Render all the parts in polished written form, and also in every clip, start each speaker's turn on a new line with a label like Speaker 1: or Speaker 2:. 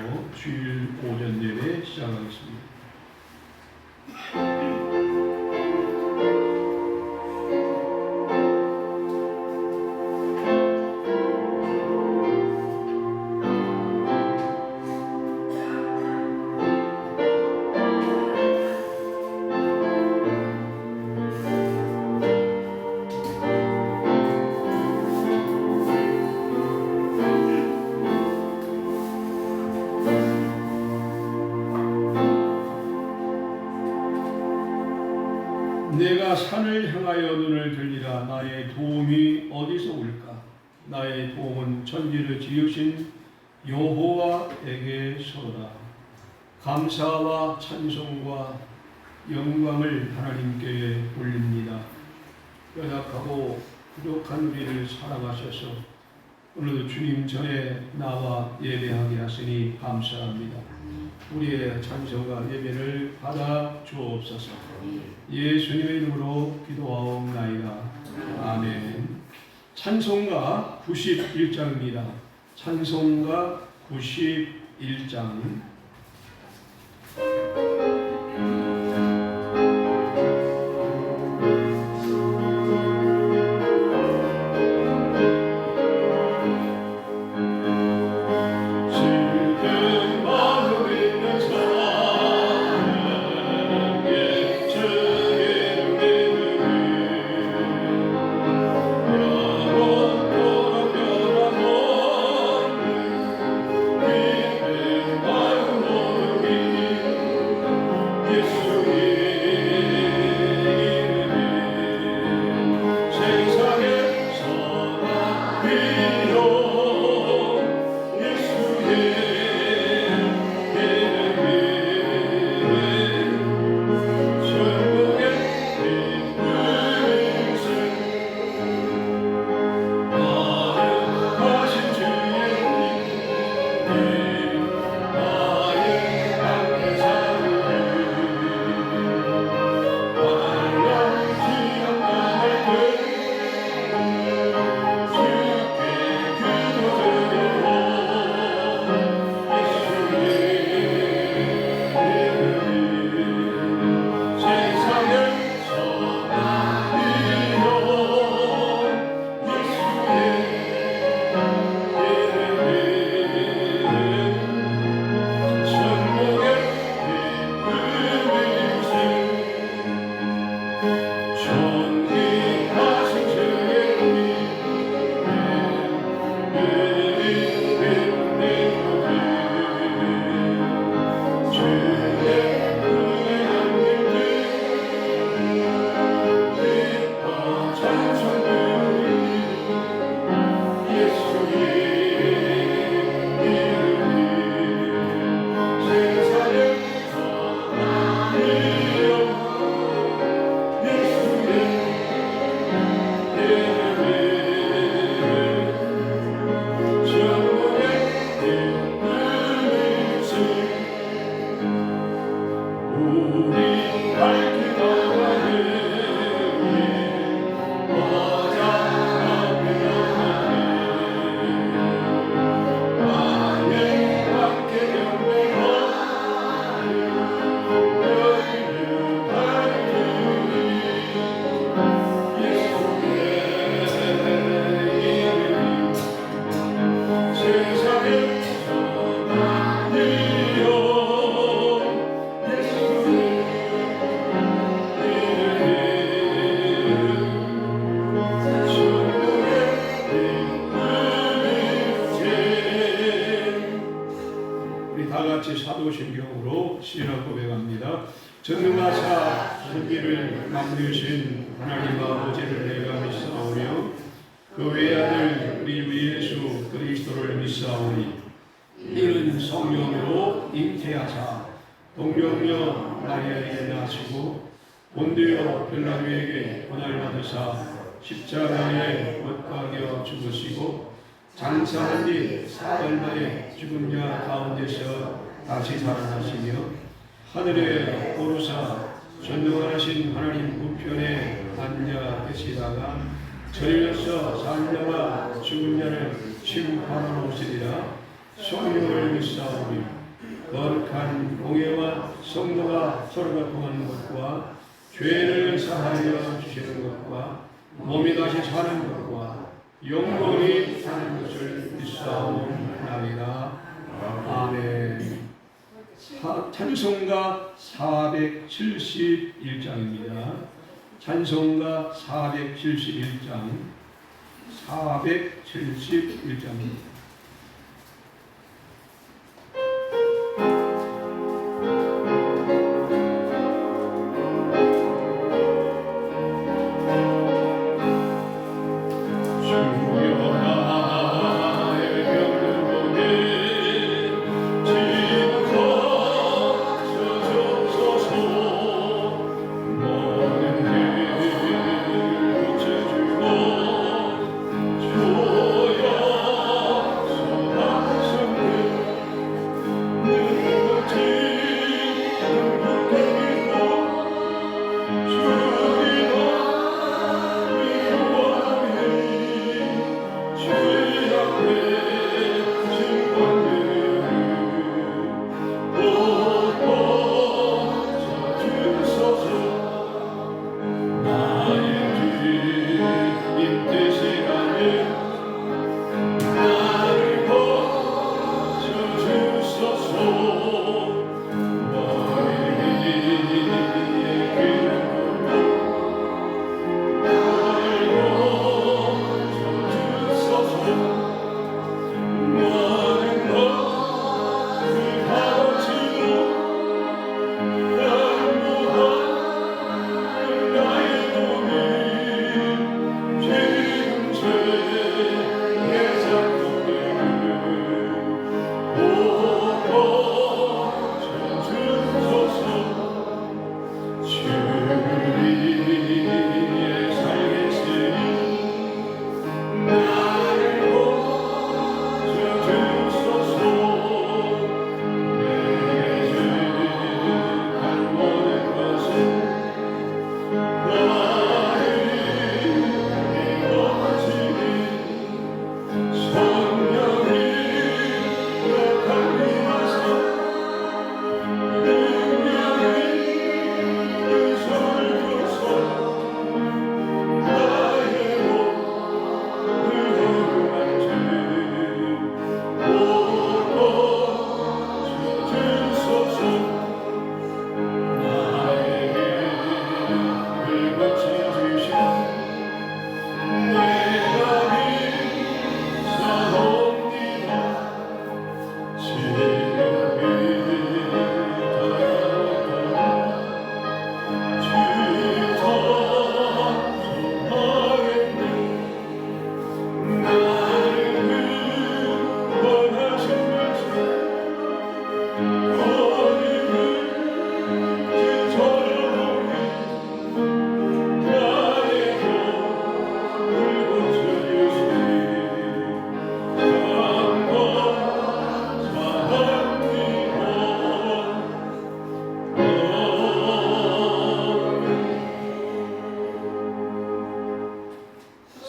Speaker 1: 찬양으로 주일 오전 예배 시작하겠습니다. 내가 산을 향하여 눈을 들리라. 나의 도움이 어디서 올까? 나의 도움은 천지를 지으신 여호와에게서로다. 감사와 찬송과 영광을 하나님께 올립니다. 연약하고 부족한 우리를 사랑하셔서 오늘도 주님 전에 나와 예배하게 하시니 감사합니다. 우리의 찬송과 예배를 받아 주옵소서. 예수님의 이름으로 기도하옵나이다. 아멘. 찬송가 91장입니다. 찬송가 91장. 사도신경으로 신앙 고백합니다. 전능하사 천지를 만드신 하나님 아버지를 내가 믿사오며 그 외아들 우리 주 예수 그리스도를 믿사오니 이는 성령으로 잉태하사 동정녀 마리아에게 나시고 본디오 빌라도에게 고난을 받으사 십자가에 못 박여 죽으시고 장사한 뒤 사흘 만에 죽은 자 가운데서 다시 살아나시며 하늘에 오르사 전능하신 하나님 우편에 앉아 계시다가 저리로서 산 자와 죽은 자를 심판하러 오시리라. 성령을 믿사오니 거룩한 공예와 성도가 서로가 통하는 것과 죄를 사하여 주시는 것과 몸이 다시 사는 것과 영원히 사는 것을 믿사옵나이다. 아멘. 찬송가 471장입니다. 찬송가 471장 471장입니다.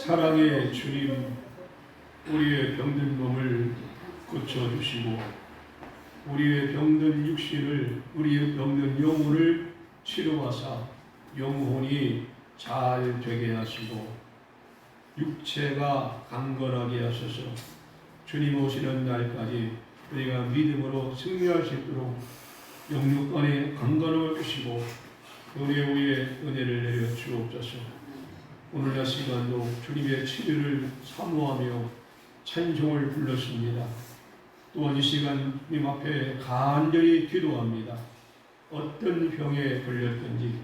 Speaker 1: 사랑의 주님, 우리의 병든 몸을 고쳐주시고 우리의 병든 육신을, 우리의 병든 영혼을 치료하사 영혼이 잘 되게 하시고 육체가 강건하게 하셔서 주님 오시는 날까지 우리가 믿음으로 승리할 수 있도록 영육간에 강건함을 주시고 우리의 위에 은혜를 내려 주옵소서. 오늘날 시간도 주님의 치료를 사모하며 찬송을 불렀습니다. 또한 이 시간 주님 앞에 간절히 기도합니다. 어떤 병에 걸렸든지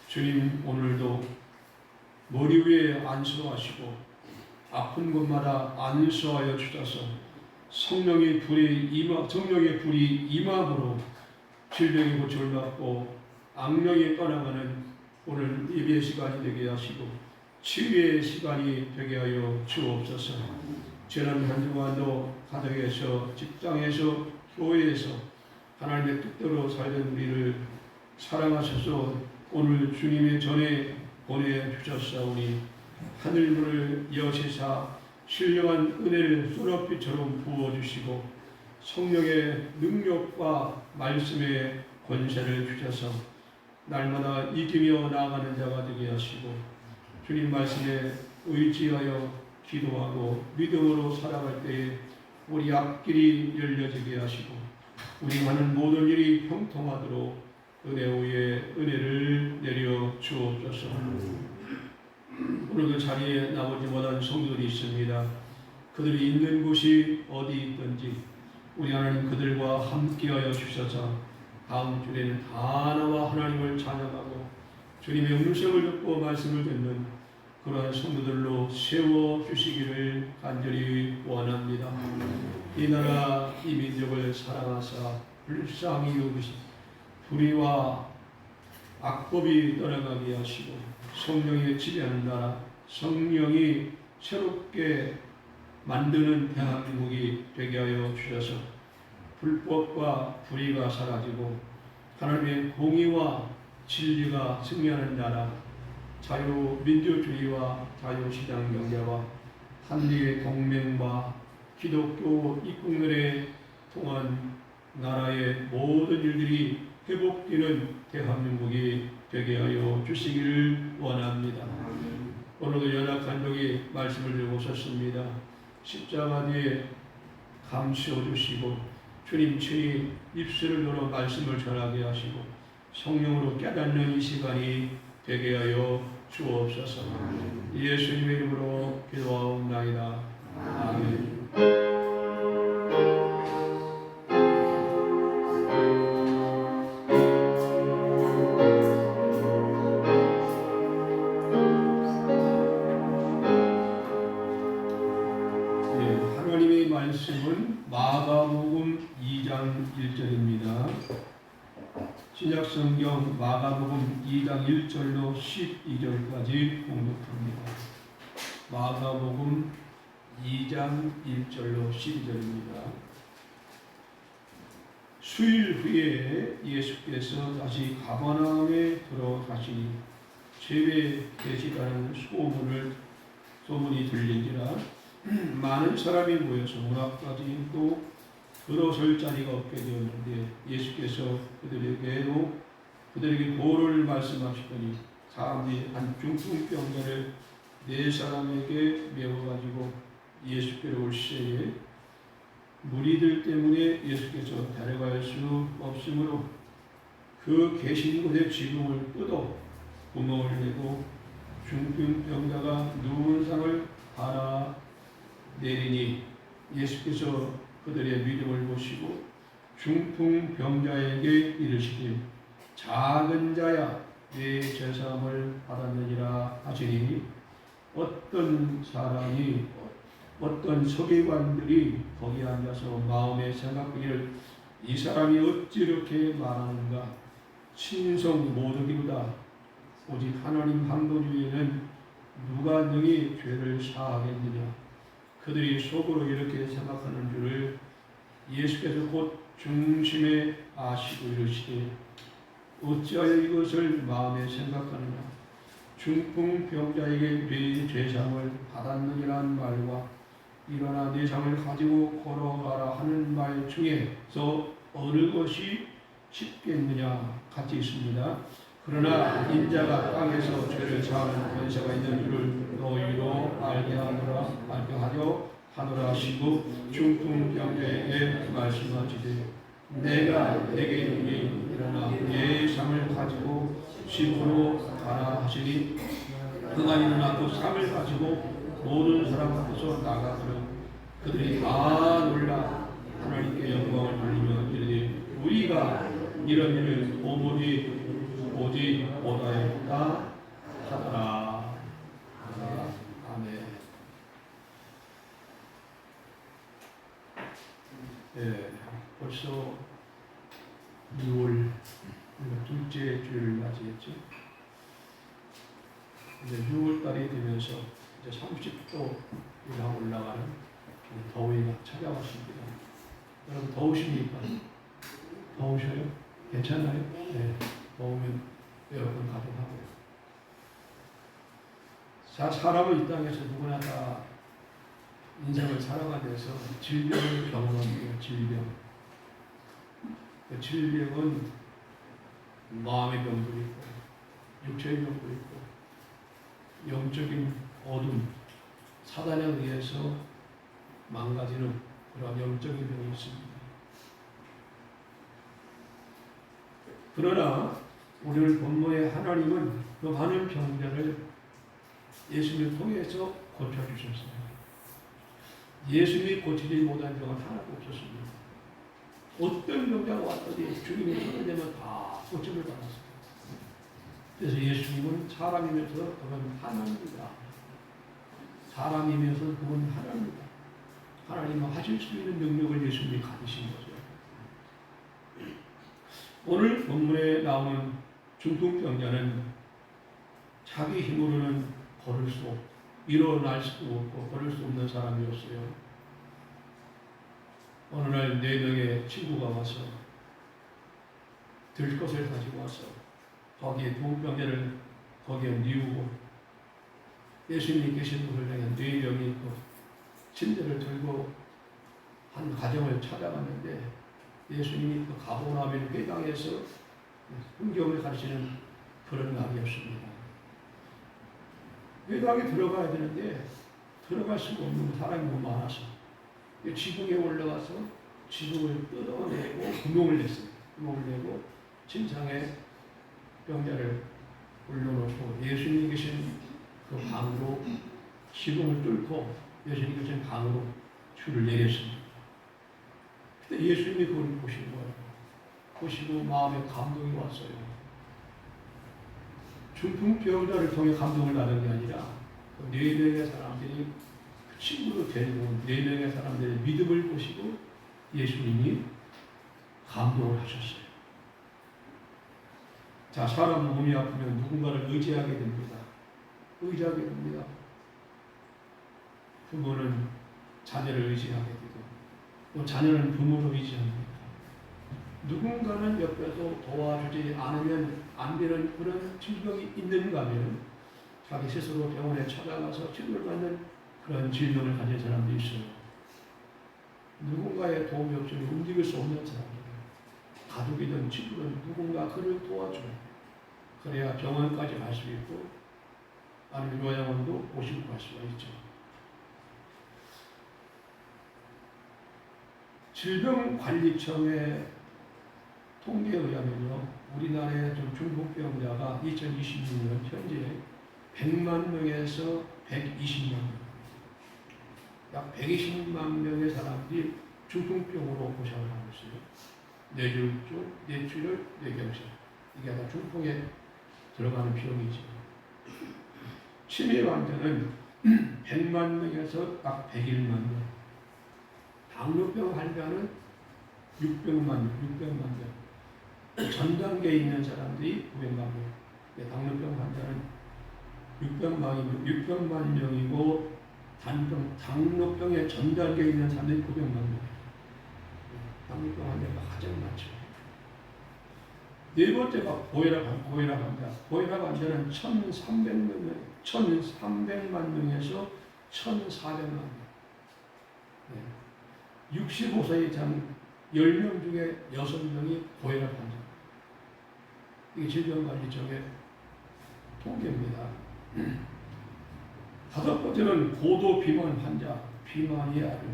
Speaker 1: 주님 오늘도 머리 위에 안수하시고 아픈 곳마다 안수하여 주셔서 성령의 불이 임함으로 질병의 고침을 받고 악령이 떠나가는 오늘 예배 시간이 되게 하시고 치유의 시간이 되게 하여 주옵소서. 지난 한 주간도 가정에서, 직장에서, 교회에서 하나님의 뜻대로 살던 우리를 사랑하셔서 오늘 주님의 전에 보내주셨사오니 하늘문을 여시사 신령한 은혜를 소낙비처럼 부어주시고 성령의 능력과 말씀의 권세를 주셔서 날마다 이기며 나아가는 자가 되게 하시고 주님 말씀에 의지하여 기도하고 믿음으로 살아갈 때에 우리 앞길이 열려지게 하시고 우리가 하는 모든 일이 형통하도록 은혜 위에 은혜를 내려 주옵소서. 오늘 그 자리에 나오지 못한 성도들이 있습니다. 그들이 있는 곳이 어디 있든지 우리 하나님 그들과 함께하여 주셔서 다음 주에는 다 나와 하나님을 찬양하고 주님의 음성을 듣고 말씀을 듣는 그러한 성도들로 세워주시기를 간절히 원합니다. 이 나라 이 민족을 사랑하사 불쌍히 여기시 불의와 악법이 떠나가게 하시고 성령이 지배하는 나라 성령이 새롭게 만드는 대한민국이 되게 하여 주셔서 불법과 불의가 사라지고 하나님의 공의와 진리가 승리하는 나라 자유민주주의와 자유시장 경제와 한미의 동맹과 기독교 입국면에 통한 나라의 모든 일들이 회복되는 대한민국이 되게 하여 주시기를 원합니다. 오늘도 연약한 종이 말씀을 들고 섰습니다. 십자가 뒤에 감싸 주시고 주님 친히 입술을 열어 말씀을 전하게 하시고 성령으로 깨닫는 이 시간이 되게 하여 주옵소서. 예수님의 이름으로 기도하옵나이다. 아멘. 하나님의 말씀은 마가복음 2장 1절입니다. 신약성경 마가복음 2장 1절로 12절까지 봉독합니다. 마가복음 2장 1절로 12절입니다. 수일 후에 예수께서 다시 가버나움에 들어가시니 제배 계시다는 소문이 들린지라 많은 사람이 모여서 문앞까지 있고 들어설 자리가 없게 되었는데 예수께서 그들에게 도를 말씀하시더니 사람들이 한 중풍병자를 4사람에게 메워가지고 예수께로 올 시에 무리들 때문에 예수께서 데려갈 수 없으므로 그 계신 곳의 지붕을 뜯어 구멍을 내고 중풍병자가 누운 상을 갈아 내리니 예수께서 그들의 믿음을 보시고 중풍병자에게 이르시되 작은 자야 내 죄사함을 받았느니라 하시니 어떤 서기관들이 거기 앉아서 마음에 생각하기를 이 사람이 어찌 이렇게 말하는가 신성 모독이로다 오직 하나님 한 분 위에는 누가 능히 죄를 사하겠느냐. 그들이 속으로 이렇게 생각하는 줄을 예수께서 곧 중심에 아시고 이르시되 어찌하여 이것을 마음에 생각하느냐. 중풍병자에게 네 죄상을 받았느니라는 말과 일어나 네 상을 가지고 걸어가라 하는 말 중에서 어느 것이 쉽겠느냐 같이 있습니다. 그러나 인자가 땅에서 죄를 사하는 권세가 있는 줄을 너희로 알게 하노라 하시고 중풍병자에게 말씀하시되 내가 내게 이르니 일어나 내 상을 가지고 집으로 가라 하시니 그가 일어나 그 상을 가지고 모든 사람 앞에서 나가더니 그들이 다 놀라 하나님께 영광을 돌리며 이르되 우리가 이런 일을 오직 보다였다 하더라. 아멘. 네, 벌써 6월 둘째 주를 맞이했죠. 이제 6월 달이 되면서 이제 30도 이상 올라가는 더위가 찾아왔습니다. 여러분 더우십니까? 더우셔요? 괜찮아요? 네. 더우면 에어컨 가동하고요. 사람은 이 땅에서 누구나 다 인생을 살아가면서 질병을 경험합니다. 질병. 그 질병은 마음의 병도 있고 육체의 병도 있고 영적인 어둠, 사단에 의해서 망가지는 그런 영적인 병이 있습니다. 그러나 오늘 본문의 하나님은 그 많은 병들을 예수님을 통해서 고쳐주셨습니다. 예수님이 고치지 못한 병은 하나도 없었습니다. 어떤 병자가 왔더니 주님의 손을 대면 다 고침을 받았습니다. 그래서 예수님은 사람이면서 그는 하나님이다. 사람이면서 그는 하나님이다. 하나님은 하실 수 있는 능력을 예수님이 가지신 거죠. 오늘 본문에 나오는 중풍병자는 자기 힘으로는 걸을 수 없고 일어날 수도 없고 걸을 수 없는 사람이었어요. 어느 날 4명의 친구가 와서 들 것을 가지고 와서 거기에 중풍병자를 거기에 뉘우고 예수님이 계신 곳을 향해 4명이 그 침대를 들고 한 가정을 찾아갔는데 예수님이 그 가버나움의 회당에서 성경을 가르치는 그런 날이었습니다. 회당에 들어가야 되는데 들어갈 수가 없는 사람이 너무 많아서 지붕에 올라가서 지붕을 뜯어내고 구멍을 냈어요. 구멍을 내고 침상에 병자를 올려놓고 예수님이 계신 그 방으로 지붕을 뚫고 예수님이 계신 방으로 줄을 내렸습니다. 그때 예수님이 그걸 보신 거예요. 보시고 마음에 감동이 왔어요. 중풍병자를 통해 감동을 받은 게 아니라 그 4명의 사람들이 그 친구로 데리고 4명의 사람들의 믿음을 보시고 예수님이 감동을 하셨어요. 자, 사람 몸이 아프면 누군가를 의지하게 됩니다. 의지하게 됩니다. 부모는 자녀를 의지하게 되고 또 자녀는 부모를 의지합니다. 누군가는 옆에서 도와주지 않으면 안 되는 그런 질병이 있는가 하면 자기 스스로 병원에 찾아가서 치료를 받는 그런 질병을 가진 사람도 있어요. 누군가의 도움이 없으면 움직일 수 없는 사람이에요. 가족이든 친구든 누군가 그를 도와줘요. 그래야 병원까지 갈 수 있고 아니면 요양원도 모시고 갈 수가 있죠. 질병관리청의 통계에 의하면요, 우리나라의 중풍병자가 2026년 현재 100만 명에서 120만 명, 약 120만 명의 사람들이 중풍병으로 고생을 하고 있어요. 뇌졸중, 뇌출혈, 뇌경색, 이게 다 중풍에 들어가는 병이죠. 치매 환자는 100만 명에서 약 101만 명, 당뇨병 환자는 600만 명, 전 단계에 있는 사람들이 900만 명, 당뇨병 환자는 600만 명이고 당뇨병의 전 단계에 있는 사람들이 900만 명. 당뇨병 환자가 가장 많죠. 네 번째가 고혈압 환자. 고혈압 환자는 1,300만 명에서 1,400만 명. 65세 이상 10명 중에 6명이 고혈압 환자. 이게 질병관리청의 통계입니다. 5번째는 고도 비만 환자. 비만이 아주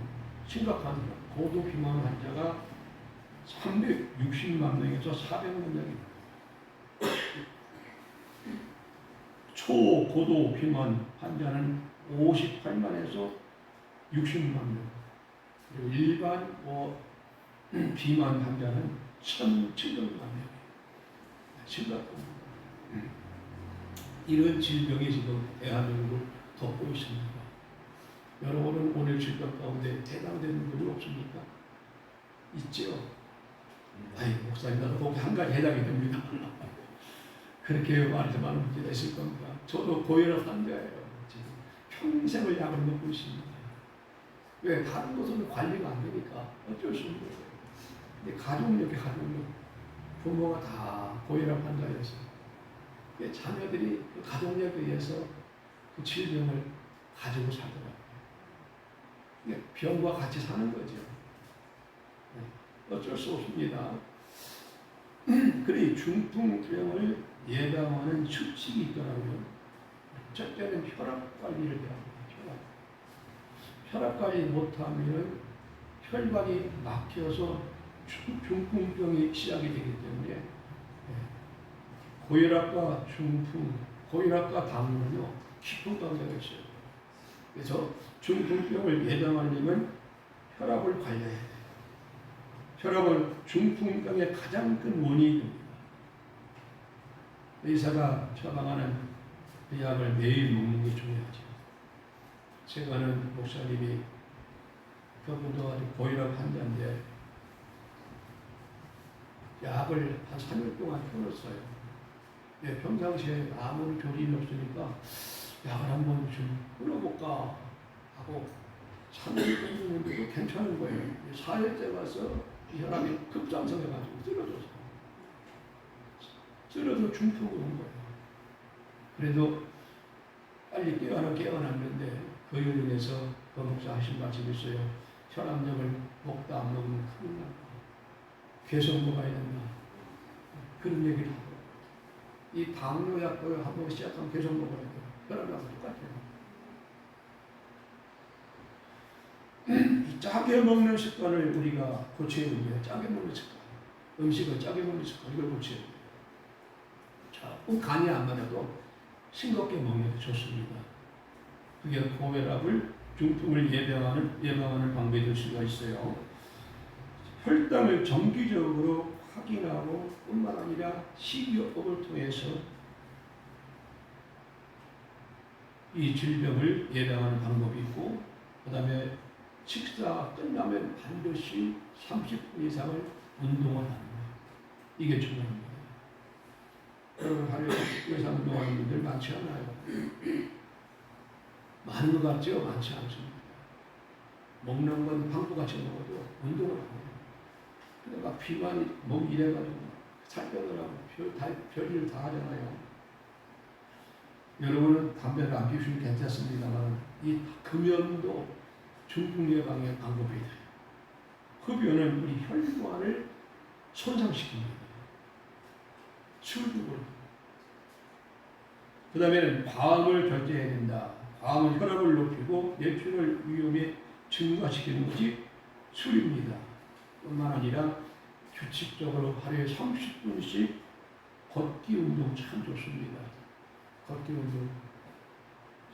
Speaker 1: 심각한 고도 비만 환자가 360만 명에서 400만 명입니다. 초고도 비만 환자는 58만에서 60만 명. 그리고 일반 비만 환자는 1,700만 명. 심각합니다. 이런 질병이 지금 대한민국을 덮고 있습니다. 여러분은 오늘 질병 가운데 해당되는 분이 없습니까? 있죠? 아이, 목사님, 나도 꼭 한 가지 해당이 됩니다. 그렇게 말해서 많은 문제가 있을 겁니다. 저도 고혈압 환자예요. 지금 평생을 약을 먹고 있습니다. 왜? 다른 곳은 관리가 안 되니까 어쩔 수 없는 거예요. 근데 가족력이 부모가 다 고혈압 환자였어요. 자녀들이 그 가족력에 의해서 그 질병을 가지고 살더라고요. 병과 같이 사는 거죠. 어쩔 수 없습니다. 그래 중풍병을 예방하는 수칙이 있더라고요. 첫째는 혈압 관리를 해야 합니다. 혈압 관리 못하면 혈관이 막혀서 중풍병이 시작이 되기 때문에 고혈압과 중풍, 고혈압과 당뇨는요 깊은 관계가 있어요. 그래서 중풍병을 예방하려면 혈압을 관리해야 돼요. 혈압은 중풍병의 가장 큰 원인이 됩니다. 의사가 처방하는 그 약을 매일 먹는 게 중요하죠. 제가 아는 목사님이 그분도 아주 고혈압 환자인데 약을 한 3일 동안 끊었어요. 평상시에 아무리 교린이 없으니까 약을 한번 좀 끊어볼까 하고 3일 끊는데도 괜찮은 거예요. 4일째 와서 혈압이 급상승해가지고 쓰러졌어요. 쓰러져 중풍으로 온 거예요. 그래도 빨리 깨어났는데 그 일로 인해서 그 목사 하신 말씀이 있어요. 혈압약을 먹다 안 먹으면 큰일 난다. 계속 먹어야 된다. 그런 얘기를 하고 이 당뇨약도 한번 시작하면 계속 먹어야 돼요. 혈압약도 똑같아요. 이 짜게 먹는 습관을 우리가 고쳐야 됩니다. 짜게 먹는 습관. 음식을 짜게 먹는 습관. 이걸 고쳐야 돼요. 자, 꼭 간이 안 맞아도 싱겁게 먹는 게 좋습니다. 그게 고혈압을 중풍을 예방하는 방법이 될 수가 있어요. 혈당을 정기적으로 확인하고 뿐만 아니라 식이요법을 통해서 이 질병을 예방하는 방법이 있고 그 다음에 식사 끝나면 반드시 30분 이상을 운동을 하는 거예요. 이게 중요합니다. 여러분 하루에 의사 운동하는 분들 많지 않아요. 많은 것 같죠? 많지 않습니다. 먹는 건 방구같이 먹어도 운동을 안 해요. 근데 막 피만 목 이래가지고 살 빼느라고 별일 다 하잖아요. 여러분은 담배를 안 피우시면 괜찮습니다만 이 금연도 중풍 예방의 방법이 돼요. 흡연은 우리 혈관을 손상시킵니다. 술주고 그 다음에는 과음을 절제해야 된다. 과음은 혈압을 높이고 뇌출혈 위험에 증가시키는 것이 술입니다. 뿐만 아니라 규칙적으로 하루에 30분씩 걷기 운동 참 좋습니다. 걷기 운동.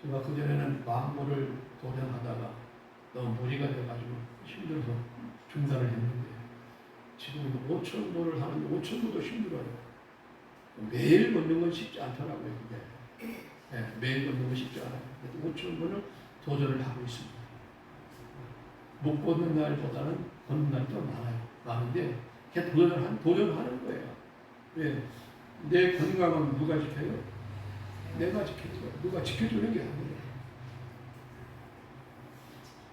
Speaker 1: 제가 그전에는 망고를 도전하다가 너무 무리가 돼가지고 힘들어서 중단을 했는데 지금 5,000보를 하는데 5,000보도 힘들어요. 매일 걷는 건 쉽지 않더라고요. 네, 매일 걷는 건 쉽지 않아요. 5,000보는 도전을 하고 있습니다. 못 걷는 날보다는 걷는 날이 더 많은데 그냥 도전하는 거예요. 왜? 내 건강은 누가 지켜요? 내가 지켜줘요. 누가 지켜주는 게 아니에요.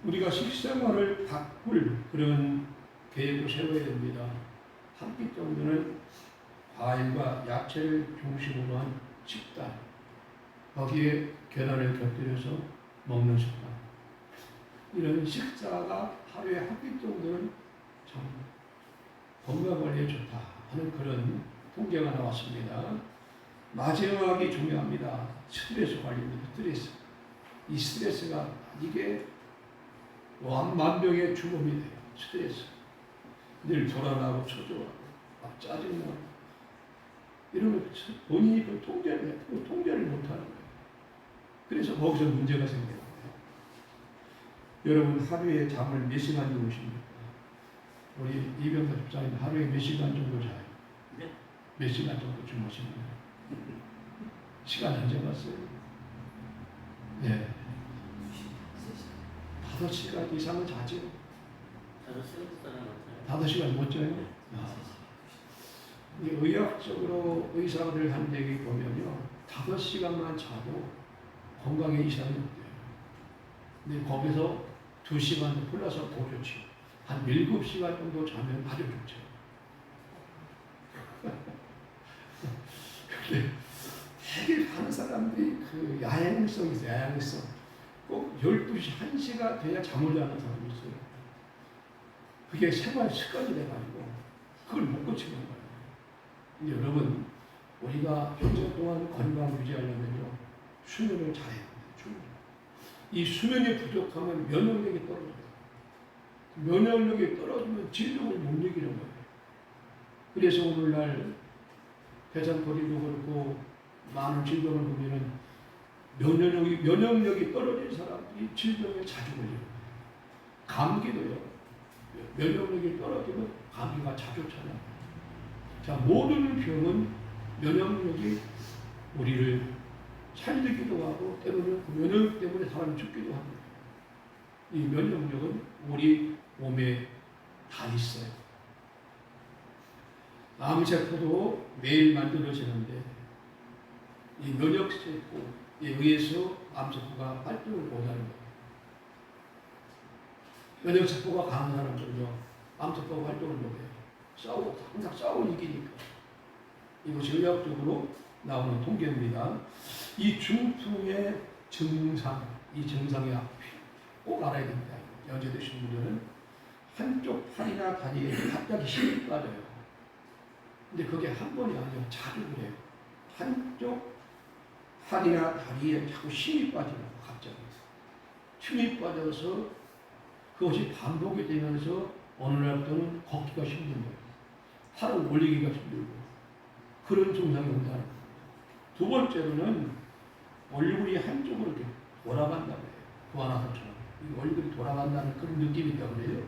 Speaker 1: 우리가 식생활을 바꿀 그런 계획을 세워야 됩니다. 한 끼 정도는 과일과 야채를 중심으로 한 식단, 거기에 계란을 곁들여서 먹는 습관. 이런 식사가 하루에 한 끼 정도는 참 건강관리에 좋다 하는 그런 통계가 나왔습니다. 마지막이 중요합니다. 스트레스 관리입니다. 스트레스. 이 스트레스가 이게 만병의 주범이 돼요. 스트레스. 늘 불안하고 초조하고 막 짜증나고 이러면 본인이 그 통제를 못하는 거예요. 그래서 거기서 문제가 생겨요. 여러분 하루에 잠을 몇 시간 주무십니까? 우리 이병사 집사님 하루에 몇 시간 정도 자요? 네? 몇 시간 정도 주무십니까? 시간 안 정했어요? 네. 5시간 이상은 자죠? 5시간 못 자요? 의학적으로 의사들 한 얘기 보면요, 5시간만 자도 건강에 이상이 없대요. 근데 거기서 2시간 플러스 더 좋지. 한 7시간 정도 자면 아주 좋죠. 근데 되게 많은 사람들이 그 야행성이 있어요. 야행성. 꼭 12시, 1시가 돼야 잠을 자는 사람이 있어요. 그게 생활 습관이 돼가지고 그걸 못 고치는 거예요. 근데 여러분, 우리가 평생 동안 건강 유지하려면요, 수면을 잘해야 돼요. 이 수면이 부족하면 면역력이 떨어져요. 면역력이 떨어지면 질병을 못 이기는 거예요. 그래서 오늘날 대장포리도 그렇고 많은 질병을 보면은 면역력이 떨어진 사람들이 질병에 자주 걸려요. 감기도요. 면역력이 떨어지면 감기가 자주 찾아요. 자, 모든 병은 면역력이 우리를 살리기도 하고 때로는 그 면역 때문에 사람이 죽기도 합니다. 이 면역력은 우리 몸에 다 있어요. 암세포도 매일 만들어지는데 이 면역세포에 의해서 암세포가 활동을 못하는 거예요. 면역세포가 강한 사람들은요, 암세포가 활동을 못해요. 항상 싸우고 이기니까. 이것이 의학적으로 나오는 통계입니다. 이 중풍의 증상, 이 증상이 꼭 알아야 됩니다. 연세 드신 분들은 한쪽 팔이나 다리에 갑자기 힘이 빠져요. 근데 그게 한 번이 아니라 자주 그래요. 한쪽 팔이나 다리에 자꾸 힘이 빠져요. 갑자기. 힘이 빠져서 그것이 반복이 되면서 어느 날부터는 걷기가 힘든 거예요. 팔을 올리기가 힘들고 그런 증상이 온다는 거예요. 두 번째로는 얼굴이 한쪽으로 이렇게 돌아간다고 해요. 구안화사처럼. 얼굴이 돌아간다는 그런 느낌이 있다고 그래요.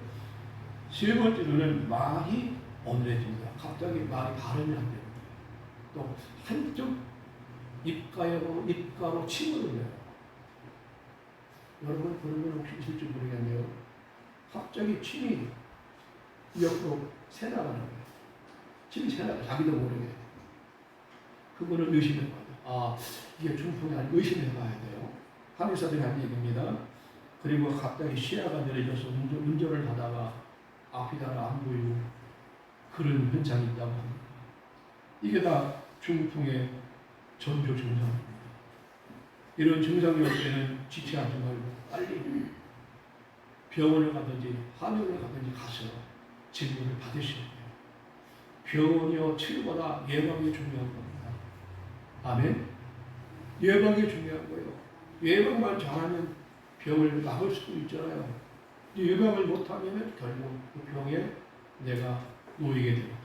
Speaker 1: 세 번째로는 말이 어눌해집니다. 갑자기 말이 발음이 안 되는 거예요. 또 한쪽 입가로 침을 흘려요. 여러분 그런 건 혹시 있을지 모르겠네요. 갑자기 침이 옆으로 새나가는 거예요. 침이 새나가 자기도 모르게. 그거는 의심해봐야 돼요. 이게 중풍이 아니고 의심해봐야 돼요. 한의사들이 한 얘기입니다. 그리고 갑자기 시야가 느려져서 운전을 하다가 앞이 잘 안 보이고 그런 현상이 있다고 합니다. 이게 다 중풍의 전조 증상입니다. 이런 증상이 올 때는 지체하지 말고 빨리 병원을 가든지 한의원을 가든지 가서 진료를 받으셔야 돼요. 병원이요 치료보다 예방이 중요한 겁니다. 아멘. 예방이 중요한 거예요. 예방만 잘하면 병을 막을 수도 있잖아요. 예방을 못하면 결국 그 병에 내가 놓이게 됩니다.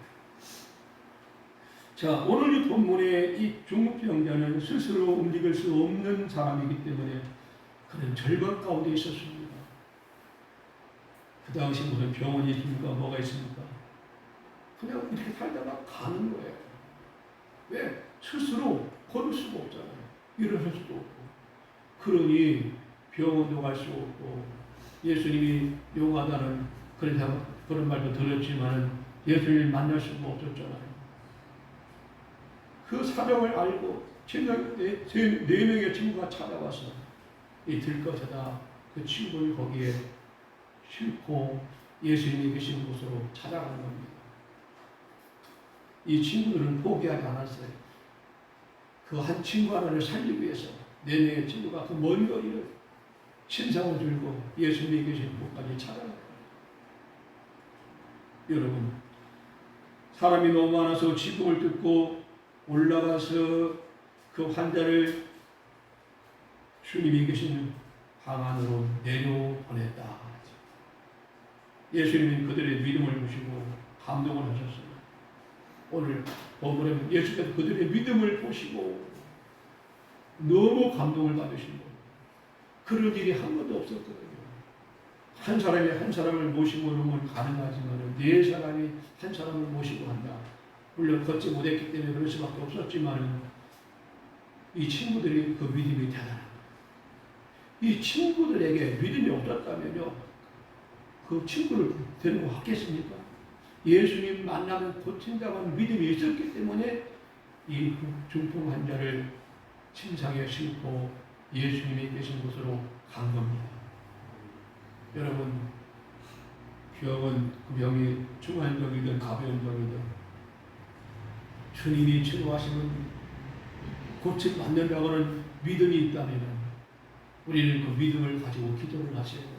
Speaker 1: 자, 오늘 이 본문의 이 중풍병자는 스스로 움직일 수 없는 사람이기 때문에 그런 절망 가운데 있었습니다. 그 당시 무슨 병원이 있습니까? 뭐가 있습니까? 그냥 이렇게 살다가 가는 거예요. 왜? 스스로 걸을 수가 없잖아요. 일어설 수도 없고. 그러니 병원도 갈 수 없고 예수님이 용하다는 그런 말도 들었지만 예수님을 만날 수가 없었잖아요. 그 사정을 알고 네 명의 친구가 찾아와서 이 들것에다 그 친구를 거기에 싣고 예수님이 계신 곳으로 찾아가는 겁니다. 이 친구들은 포기하지 않았어요. 그 한 친구 하나를 살리기 위해서 네 명의 친구가 그 먼 거리를 신상을 들고 예수님이 계신 곳까지 찾아가요. 여러분, 사람이 너무 많아서 지붕을 뜯고 올라가서 그 환자를 주님이 계신 방 안으로 내려보냈다. 예수님은 그들의 믿음을 보시고 감동을 하셨어요. 오늘 본문에 예수께서 그들의 믿음을 보시고 너무 감동을 받으신 거예요. 그런 일이 한 번도 없었거든요. 한 사람이 한 사람을 모시고 오는 건 가능하지만 네 사람이 한 사람을 모시고 한다. 물론 걷지 못했기 때문에 그럴 수밖에 없었지만 이 친구들이 그 믿음이 대단한 거예요. 이 친구들에게 믿음이 없었다면요, 그 친구를 데리고 왔겠습니까? 예수님 만나면 고친다는 믿음이 있었기 때문에 이 중풍 환자를 침상에 싣고 예수님이 계신 곳으로 간 겁니다. 여러분, 병은 그 병이 중환적이든 가벼운적이든 주님이 치료하시면 고침받는다고는 믿음이 있다면 우리는 그 믿음을 가지고 기도를 하셔야 돼요.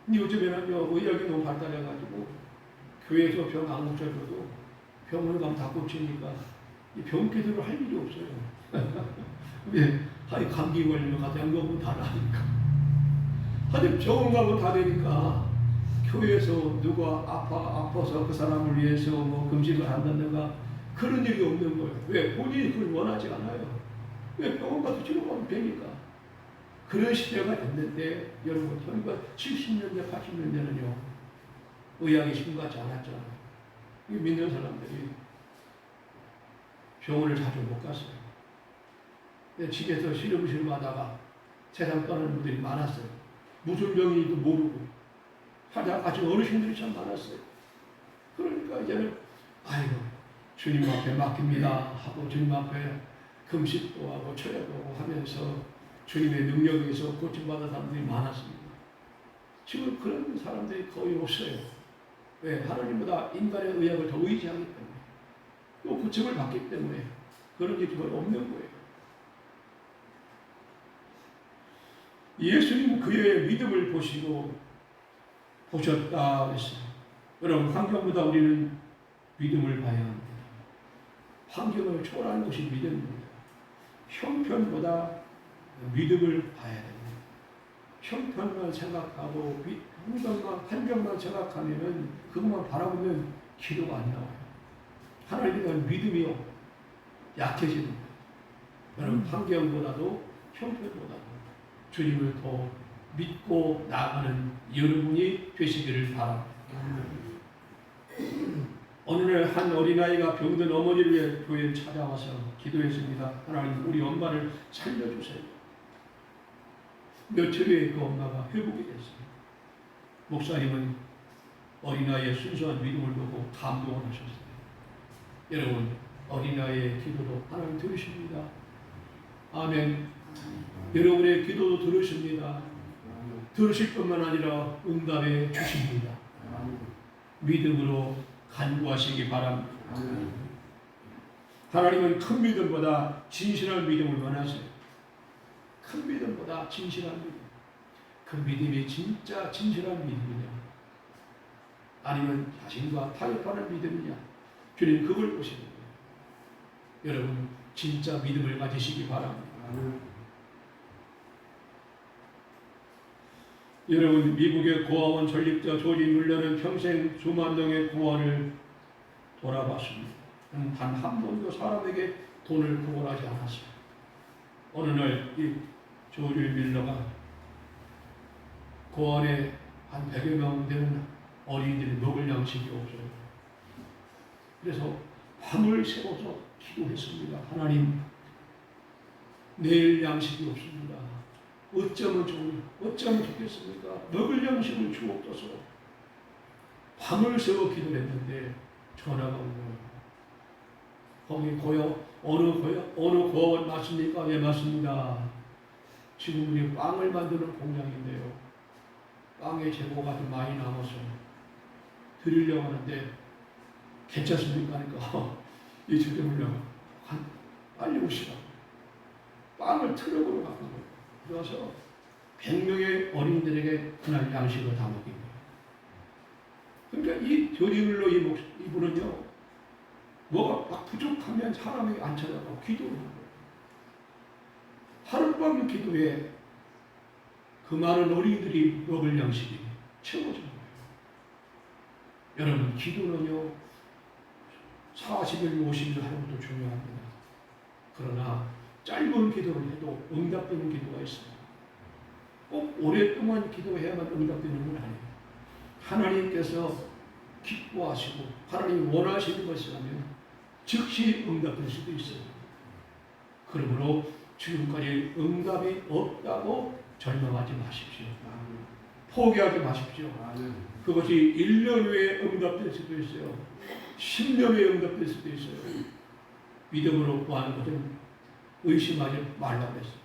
Speaker 1: 근데 요즘에는요, 의학이 너무 발달해가지고 교회에서 병 안 고쳐줘도 병원을 가면 다 고치니까 이 병 기도를 할 일이 없어요. 왜? 하여 감기 걸리면 가서 약 먹으면 다 나니까. 하여 병원 가면 다 되니까 교회에서 누가 아파서 그 사람을 위해서 뭐 금식을 한다든가 그런 일이 없는 거예요. 왜? 본인이 그걸 원하지 않아요. 왜? 병원 가서 치료받으면 되니까. 그런 시대가 됐는데 여러분 1970년대 80년대는요 의학이 심각하지 않았잖아요. 믿는 사람들이 병원을 자주 못 갔어요. 집에서 시름시름 하다가 세상 떠나는 분들이 많았어요. 무슨 병인지도 모르고 찾아가신 어르신들이 참 많았어요. 그러니까 이제는 아이고 주님 앞에 맡깁니다 하고 주님 앞에 금식도 하고 철야도 하고 하면서 주님의 능력에 의해서 고침받은 사람들이 많았습니다. 지금 그런 사람들이 거의 없어요. 왜? 하나님보다 인간의 의학을 더 의지하기 때문에 또 고침을 받기 때문에 그런 일이 거의 없는 거예요. 예수님 그의 믿음을 보셨다 그랬어요. 여러분 환경보다 우리는 믿음을 봐야 합니다. 환경을 초월하는 것이 믿음입니다. 형편보다 믿음을 봐야 됩니다. 형편만 생각하고 환경만 생각하면은 그것만 바라보면 기도가 안 나와요. 하나님에 대한 믿음이 약해집니다. 여러분 환경보다도 형편보다도 주님을 더 믿고 나아가는 여러분이 되시기를 바랍니다. 어느 날 한 어린아이가 병든 어머니를 위해 교회에 찾아와서 기도했습니다. 하나님 우리 엄마를 살려주세요. 며칠 후에 그 엄마가 회복이 됐어요. 목사님은 어린아이의 순수한 믿음을 보고 감동을 하셨어요. 여러분 어린아이의 기도도 하나님 들으십니다. 아멘. 여러분의 기도도 들으십니다. 들으실 뿐만 아니라 응답해 주십니다. 믿음으로 간구하시기 바랍니다. 하나님은 큰 믿음보다 진실한 믿음을 원하세요. 큰 믿음보다 진실한 믿음. 그 믿음이 진짜 진실한 믿음이냐 아니면 자신과 타협하는 믿음이냐 주님 그걸 보시는 거예요. 여러분 진짜 믿음을 가지시기 바랍니다. 여러분 미국의 고아원 전립자 조지 뮬러는 평생 수만 명의 고아원을 돌아봤습니다. 단 한 번도 사람에게 돈을 구걸하지 않았어요. 어느 날 이 조지 뮬러가 고아원에 한 100여 명 되는 어린이들이 먹을 양식이 없어요. 그래서 밤을 새워서 기도했습니다. 하나님 내일 양식이 없습니다. 어쩌면 좋겠습니까? 먹을 양식을 주옵소서. 밤을 새워 기도를 했는데 전화가 온 거예요. 거기 어느 고아원 맞습니까? 예, 맞습니다. 지금 우리 빵을 만드는 공장인데요. 빵의 재고가 좀 많이 남아서 드리려고 하는데 괜찮습니까? 하니까 이 주점을요. 빨리 오시라고. 빵을 트럭으로 갖고 가요. 그래서 100명의 어린이들에게 그날 양식을 다 먹인 거예요. 그러니까 이 조리물로 이분은요, 뭐가 막 부족하면 사람에게 안 찾아가고 기도를 하는 거예요. 하룻밤 기도에 그 많은 어린이들이 먹을 양식이 채워진 거예요. 여러분, 기도는요, 40일, 50일 하는 것도 중요합니다. 그러나 짧은 기도를 해도 응답되는 기도가 있어요. 꼭 오랫동안 기도해야만 응답되는 건 아니에요. 하나님께서 기뻐하시고 하나님이 원하시는 것이라면 즉시 응답될 수도 있어요. 그러므로 지금까지 응답이 없다고 절망하지 마십시오. 포기하지 마십시오. 그것이 1년 후에 응답될 수도 있어요. 10년 후에 응답될 수도 있어요. 믿음으로 구하는 것은 의심하지 말라고 했어요.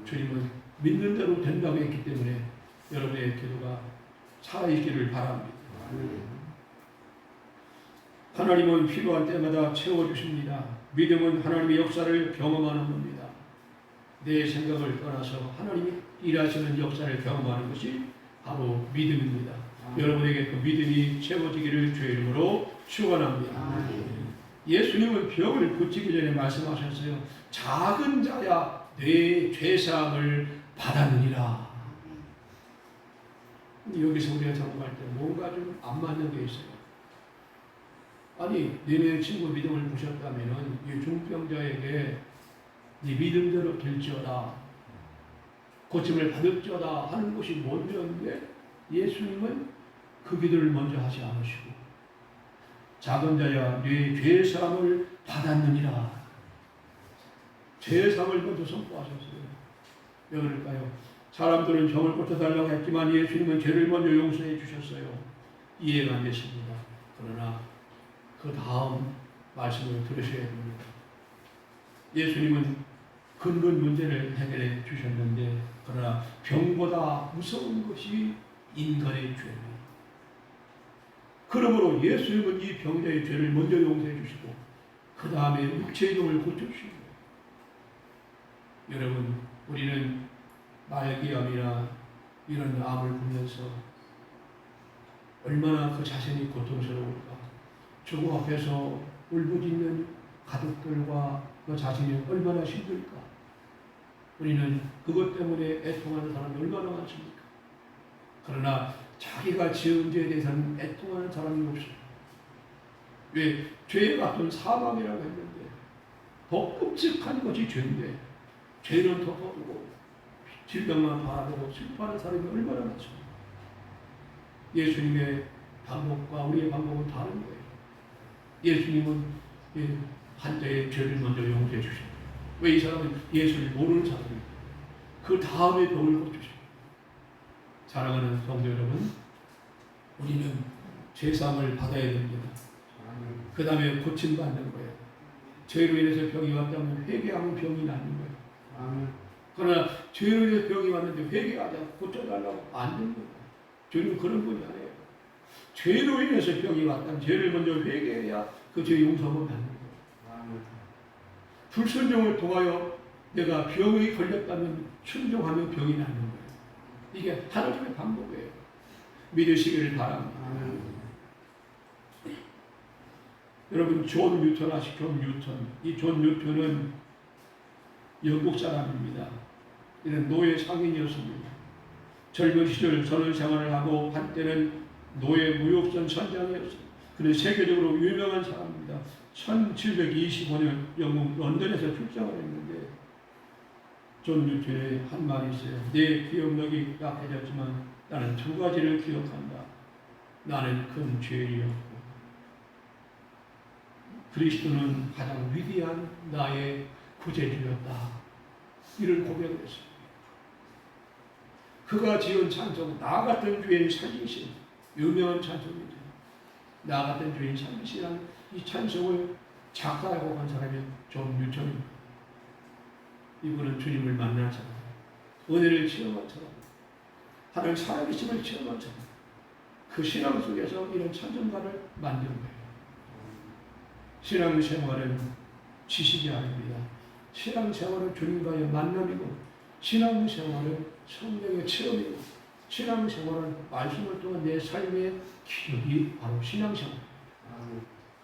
Speaker 1: 주님은 믿는 대로 된다고 했기 때문에 여러분의 기도가 살아있기를 바랍니다. 하나님은 필요할 때마다 채워주십니다. 믿음은 하나님의 역사를 경험하는 겁니다. 내 생각을 떠나서 하나님이 일하시는 역사를 경험하는 것이 바로 믿음입니다. 여러분에게 그 믿음이 채워지기를 주의 이름으로 축원합니다. 예수님은 병을 고치기 전에 말씀하셨어요. 작은 자야 내 죄사함을 받았느니라. 여기서 우리가 적응할 때 뭔가 좀 안 맞는 게 있어요. 아니, 너네 친구 믿음을 보셨다면은 이 중병자에게 네 믿음대로 될지어다, 고침을 받을지어다 하는 것이 먼저인데 예수님은 그 기도를 먼저 하지 않으시고 작은 자야 네 죄사함을 받았느니라. 죄사함을 먼저 선포하셨어요. 왜 그럴까요? 사람들은 병을 고쳐달라고 했지만 예수님은 죄를 먼저 용서해 주셨어요. 이해가 안 됐습니다. 그러나 그 다음 말씀을 들으셔야 됩니다. 예수님은 근본 문제를 해결해 주셨는데 그러나 병보다 무서운 것이 인간의 죄입니다. 그러므로 예수님은 이 병자의 죄를 먼저 용서해 주시고 그 다음에 육체의 병을 고쳐주신 거예요. 여러분, 우리는 말기암이나 이런 암을 보면서 얼마나 그 자신이 고통스러울까. 주고 앞에서 울부짖는 가족들과 그 자신이 얼마나 힘들까. 우리는 그것 때문에 애통하는 사람이 얼마나 많습니까? 그러나 자기가 지은 죄에 대해서는 애통하는 사람이 없어요. 왜? 죄에 같은 사망이라고 했는데 더 끔찍한 것이 죄인데 죄는 덮어두고 질병만 바라보고 슬퍼하는 사람이 얼마나 많습니까? 예수님의 방법과 우리의 방법은 다른 거예요. 예수님은 한때의 죄를 먼저 용서해 주셨고 왜 이 사람은 예수를 모르는 사람입니다. 그 다음에 병을 고치십니다. 사랑하는 성도 여러분, 우리는 죄사함을 받아야 됩니다. 그 다음에 고침받는 거예요. 죄로 인해서 병이 왔다면 회개하면 병이 낫는 거예요. 그러나 죄로 인해서 병이 왔는데 회개하자 고쳐달라고 안 되는 거예요. 죄는 그런 분이 아니에요. 죄로 인해서 병이 왔다면 죄를 먼저 회개해야 그 죄 용서가 낫는 거예요. 불순종을 통하여 내가 병이 걸렸다면 순종하면 병이 낫는 거예요. 이게 하나님의 방법이에요. 믿으시기를 바랍니다. 여러분, 존 뉴턴 아시죠? 존 뉴턴. 이 존 뉴턴은 영국 사람입니다. 이는 노예 상인이었습니다. 젊은 시절 선원 생활을 하고 한때는 노예 무역선 선장이었습니다. 그는 세계적으로 유명한 사람입니다. 1725년 영국 런던에서 출장을 했는데 존 뉴턴의 한 말이 있어요. 내 기억력이 약해졌지만 나는 두 가지를 기억한다. 나는 큰 죄인이었고 그리스도는 가장 위대한 나의 구제주였다. 이를 고백을 했습니다. 그가 지은 찬송, 나 같은 죄인 살리신 유명한 찬송이죠. 나 같은 죄인 살리시라는 이 찬송을 작사하고 간 사람이 존 뉴턴입니다. 이분은 주님을 만난 사람, 은혜를 체험한 사람, 하나님 살아계심을 체험한 사람, 그 신앙 속에서 이런 찬송가를 만든 거예요. 신앙생활은 지식이 아닙니다. 신앙생활은 주님과의 만남이고 신앙생활은 성령의 체험이고 신앙생활은 말씀을 통한 내 삶의 기억이 바로 신앙생활입니다.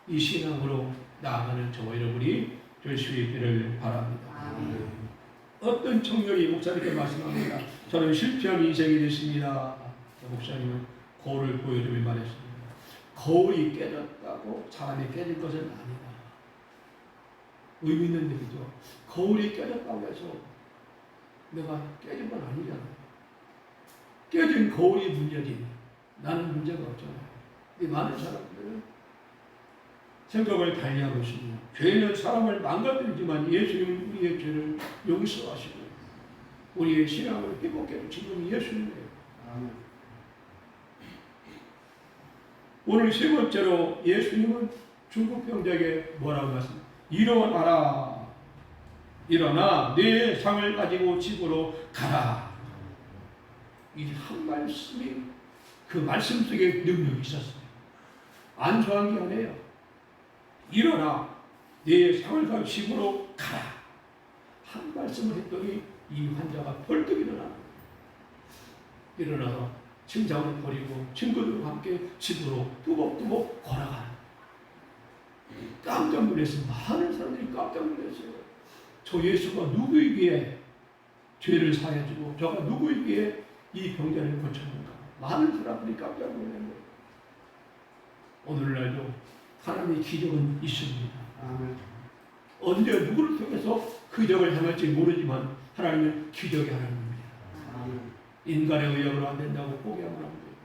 Speaker 1: 이 신앙으로 나아가는 저와 여러분이 될 수 있기를 바랍니다. 어떤 청년이 목사님께 말씀합니다. 저는 실패한 인생이 됐습니다. 목사님은 거울을 보여주며 말했습니다. 거울이 깨졌다고 사람이 깨진 것은 아니다. 의미 있는 얘기죠. 거울이 깨졌다고 해서 내가 깨진 건 아니잖아요. 깨진 거울이 문제지 나는 문제가 없잖아요. 이 많은 사람들은 생각을 달리하고 있습니다. 죄는 사람을 망가뜨리지만 예수님은 우리의 죄를 용서하시고 우리의 신앙을 회복해 주신 분이 예수님이에요. 오늘 세 번째로 예수님은 중국 병자에게 뭐라고 하십니까? 일어나라. 일어나 내 상을 가지고 집으로 가라. 이 한 말씀이 그 말씀 속에 능력이 있었어요. 안수한 게 아니에요. 일어나 내 상을 가지고 집으로 가라. 한 말씀을 했더니 이 환자가 벌떡 일어나서 침상을 버리고 친구들과 함께 집으로 뚜벅뚜벅 걸어가는. 깜짝 놀랐어요. 많은 사람들이 깜짝 놀랐어요. 저 예수가 누구에게 죄를 사해주고 저가 누구에게 이 병자를 고쳤는가. 많은 사람들이 깜짝 놀란 거예요. 오늘날도 하나님의 기적은 있습니다. 언제 누구를 통해서 그 기적을 행할지 모르지만 하나님은 기적의 하나님입니다. 인간의 의역으로 안 된다고 포기하면 안 돼요.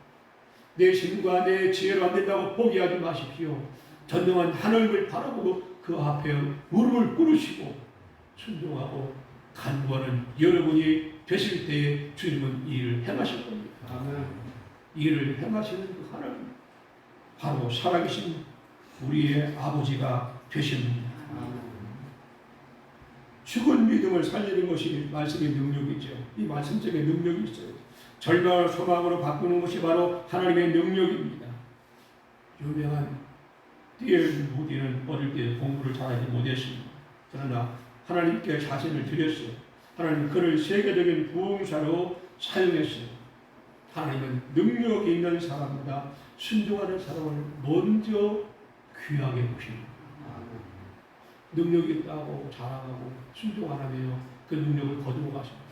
Speaker 1: 내 힘과 내 지혜로 안 된다고 포기하지 마십시오. 전능한 하나님을 바라보고 그 앞에 무릎을 꿇으시고 순종하고 간구하는 여러분이 되실 때에 주님은 이 일을 행하실 겁니다. 이 일을 행하시는 그 하나님, 바로 살아계신 우리의 아버지가 되십니다. 죽은 믿음을 살리는 것이 말씀의 능력이죠. 이 말씀 속에 능력이 있어요. 절망을 소망으로 바꾸는 것이 바로 하나님의 능력입니다. 유명한 D.L. 무디는 어릴 때 공부를 잘하지 못했습니다. 그러나 하나님께 자신을 드렸어요. 하나님 그를 세계적인 부흥사로 사용했어요. 하나님은 능력이 있는 사람보다 순종하는 사람을 먼저 귀하게 보십니다. 능력이 있다고 자랑하고 순종 안 하며 그 능력을 거두고 가십니다.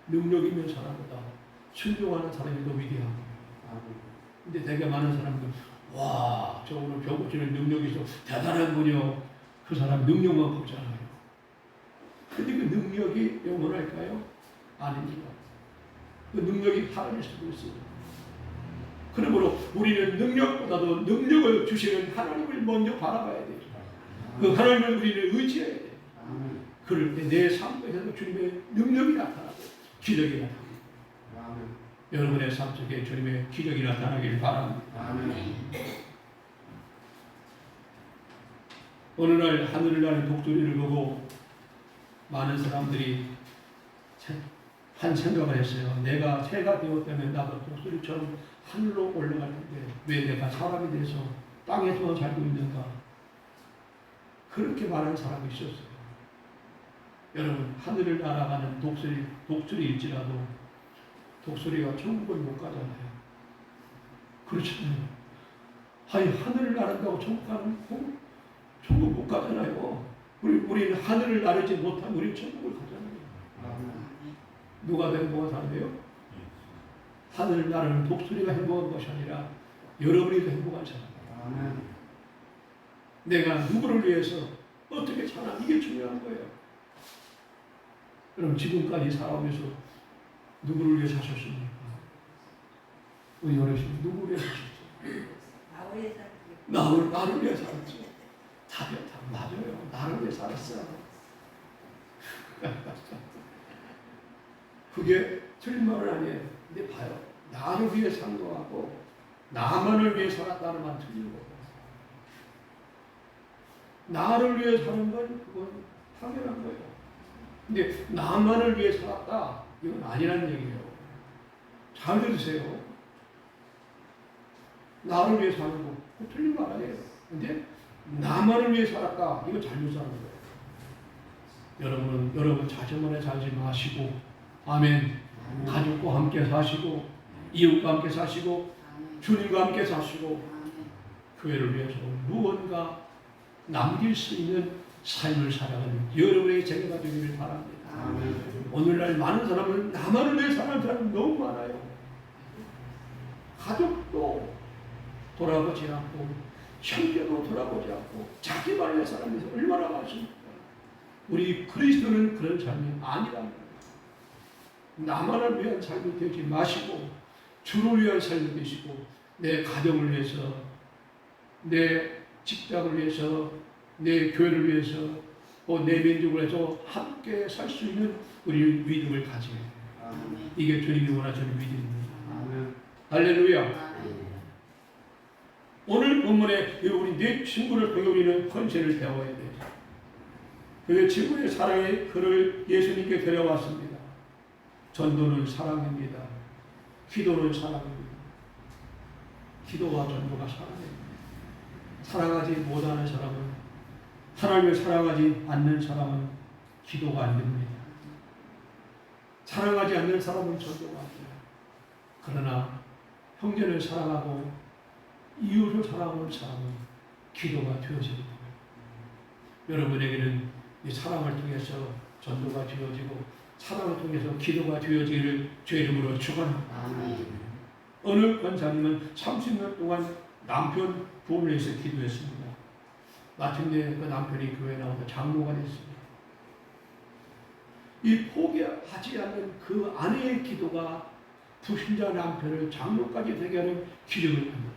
Speaker 1: 능력 있는 사람보다 순종하는 사람이 더 위대합니다. 근데 되게 많은 사람들, 와, 저 오늘 병 고치는 능력이 있어 대단한 분이요. 그 사람 능력만 보잖아요. 근데 그 능력이 영원할까요? 아닙니다. 그 능력이 사라질 수도 있어요. 그러므로 우리는 능력보다도 능력을 주시는 하나님을 먼저 바라봐야 돼요. 그 하나님을 우리는 의지해야 돼요. 그럴 때 내 삶에서 주님의 능력이 나타나고 기적이 나타납니다. 여러분의 삶 속에 주님의 기적이 나타나길 바랍니다. 어느 날 하늘을 나는 독수리를 보고 많은 사람들이 한 생각을 했어요. 내가 새가 되었다면 나도 독수리처럼 하늘로 올라갈 텐데 왜 내가 사람이 돼서 땅에서만 살고 있는가. 그렇게 말하는 사람이 있었어요. 여러분, 하늘을 날아가는 독수리일지라도 독수리가 천국을 못 가잖아요. 그렇잖아요. 아니, 하늘을 나른다고 천국 못 가잖아요. 우리는 하늘을 나르지 못한 우리 천국을 가잖아요. 누가 행복한 사람이에요? 하늘을 나르는 독수리가 행복한 것이 아니라 여러분이 더 행복한 사람이에요. 내가 누구를 위해서 어떻게 사나, 이게 중요한 거예요. 그럼 지금까지 살아오면서 누구를 위해 사셨습니까? 우리 어르신 누구를 위해 사셨어요? 나를 위해 살았죠. 다 맞아요. 나를 위해 살았어요. 그게 틀린 말은 아니에요. 근데 봐요. 나를 위해 산 거하고 나만을 위해 살았다는 말 틀린 거예요. 나를 위해 사는 건 그건 당연한 거예요. 근데 나만을 위해 살았다, 이건 아니라는 얘기예요. 잘 들으세요. 나를 위해 사는 거, 그거 틀린 말 아니에요. 근데 나만을 위해 살았다, 이거 잘못 사는 거예요. 여러분 자신만에 살지 마시고, 아멘. 가족과 함께 사시고, 이웃과 함께 사시고, 주님과 함께 사시고, 교회를 위해서 무언가 남길 수 있는 삶을 살아가는 여러분의 재개가 되기를 바랍니다. 오늘날 많은 사람은 나만을 위해 사는 사람이 너무 많아요. 가족도 돌아보지 않고, 형제도 돌아보지 않고, 자기만을 위해 사는 데서 얼마나 많습니까? 우리 그리스도는 그런 삶이 아니랍니다. 나만을 위한 삶이 되지 마시고 주를 위한 삶이 되시고, 내 가정을 위해서, 내 직장을 위해서, 내 교회를 위해서, 내 민족을 위해서 함께 살 수 있는 우리 믿음을 가져야 해요. 이게 주님이 원하시는 믿음입니다. 할렐루야. 오늘 본문에 우리 네 친구를 통해 우리는 컨셉을 배워야 돼요. 그 친구의 사랑이 그를 예수님께 데려왔습니다. 전도는 사랑입니다. 기도는 사랑입니다. 기도와 전도가 사랑입니다. 사랑하지 못하는 사람은 하나님을 사랑하지 않는 사람은 기도가 안 됩니다. 사랑하지 않는 사람은 전도가 안 돼요. 그러나 형제를 사랑하고 이웃을 사랑하는 사람은 기도가 되어지는 거예요. 여러분에게는 이 사랑을 통해서 전도가 되어지고 사랑을 통해서 기도가 되어지기를 주의 이름으로 축원합니다. 어느 권사님은 30년 동안 남편 부흥을 위해서 기도했습니다. 마침내 그 남편이 교회에 나와서 장로가 됐습니다. 이 포기하지 않는 그 아내의 기도가 불신자 남편을 장로까지 되게 하는 기적을 만들었어요.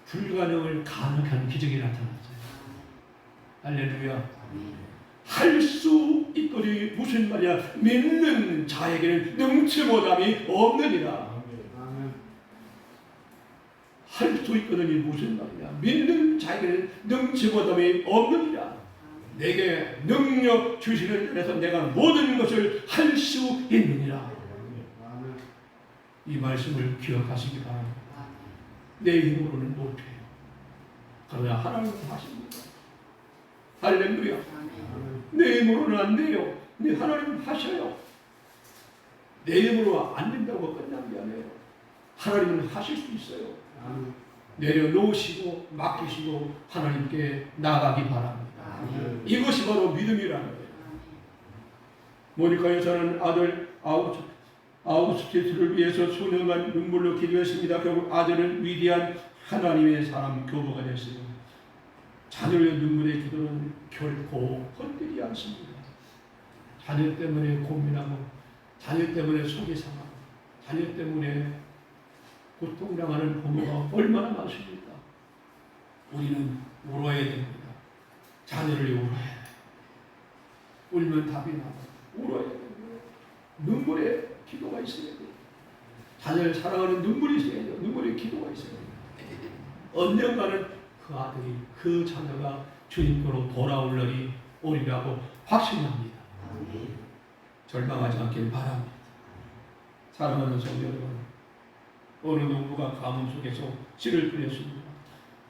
Speaker 1: 불가능을 가능한 기적이 나타났어요. 할렐루야. 할 수 있거니 무슨 말이야? 믿는 자에게는 능치 못함이 없느니라. 할 수 있거니 무슨 말이야? 믿는 자에게는 능치 못함이 없느니라. 내게 능력 주시는 데서 내가 모든 것을 할 수 있느니라. 이 말씀을 기억하시기 바랍니다. 내 힘으로는 못해요. 그러나 하나님은 하십니다. 할렐루야. 내 힘으로는 안 돼요. 근데 하나님은 하셔요. 내 힘으로 안 된다고 끝난 게 아니에요. 하나님은 하실 수 있어요. 내려놓으시고 맡기시고 하나님께 나가기 바랍니다. 이것이 바로 믿음이라는 거예요. 모니카 여사는 아들 아우스티스를 위해서 소년간 눈물로 기도했습니다. 결국 아들은 위대한 하나님의 사람 교부가 됐어요. 자녀의 눈물의 기도는 결코 헛되지 않습니다. 자녀 때문에 고민하고 자녀 때문에 속이 상하고 자녀 때문에 고통당하는 부모가 얼마나 많습니까? 우리는 울어야 됩니다. 자녀를 울어야 돼요. 울면 답이 나와요. 울어야 돼요. 눈물의 기도가 있어야 돼요. 자녀를 사랑하는 눈물이 있어야 돼요. 눈물의 기도가 있어야 돼요. 언젠가는 그 아들이 그 자녀가 주님께로 돌아올 날이 오리라고 확신합니다. 절망하지 않길 바랍니다. 사랑하는 성도 여러분, 어느 농부가 가뭄 속에서 씨를 뿌렸습니다.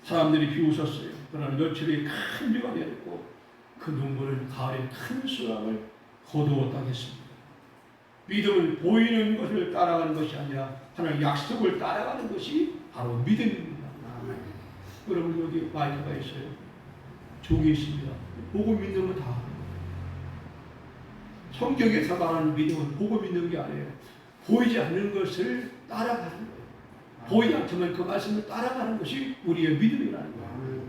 Speaker 1: 사람들이 비웃었어요. 그러나 며칠이 큰 비가 내렸고 그 농부는 가을에 큰 수확을 거두었다겠습니다. 믿음은 보이는 것을 따라가는 것이 아니라 하나님의 약속을 따라가는 것이 바로 믿음입니다. 여러분 여기 마이크가 있어요. 종이 있습니다. 보고 믿는 건 다 알아요. 성경에서 말하는 믿음은 보고 믿는 게 아니에요. 보이지 않는 것을 따라가는 거예요. 보이지 않지만 그 말씀을 따라가는 것이 우리의 믿음이라는 거예요.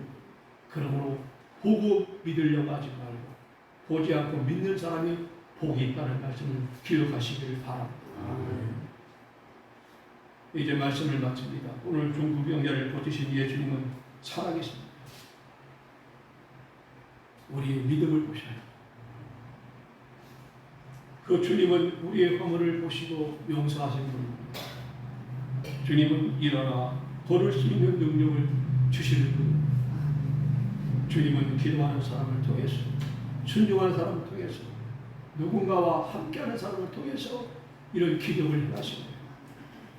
Speaker 1: 그러므로 보고 믿으려고 하지 말고 보지 않고 믿는 사람이 복이 있다는 말씀을 기억하시길 바랍니다. 이제 말씀을 마칩니다. 오늘 중구병자를 고치신 예수님은 살아계십니다. 우리의 믿음을 보셔요. 그 주님은 우리의 허물을 보시고 용서하신 분입니다. 주님은 일어나 걸을 수 있는 능력을 주시는 분입니다. 주님은 기도하는 사람을 통해서 순종하는 사람을 통해서 누군가와 함께하는 사람을 통해서 이런 기적을 행하십니다.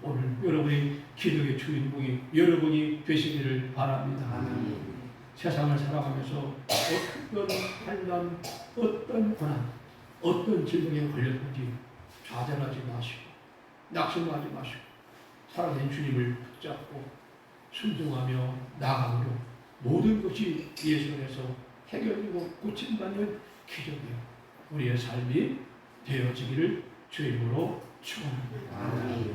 Speaker 1: 오늘 여러분의 기적의 주인공이 여러분이 되시기를 바랍니다. 세상을 살아가면서 어떤 환난, 어떤 고난, 어떤 질병에 걸렸든지 좌절하지 마시고 낙심하지 마시고 살아계신 주님을 붙잡고 순종하며 나아가므로 모든 것이 예수 안에서 해결되고 고침받는 기적이요 우리의 삶이 되어지기를 주의 이름으로 축원합니다.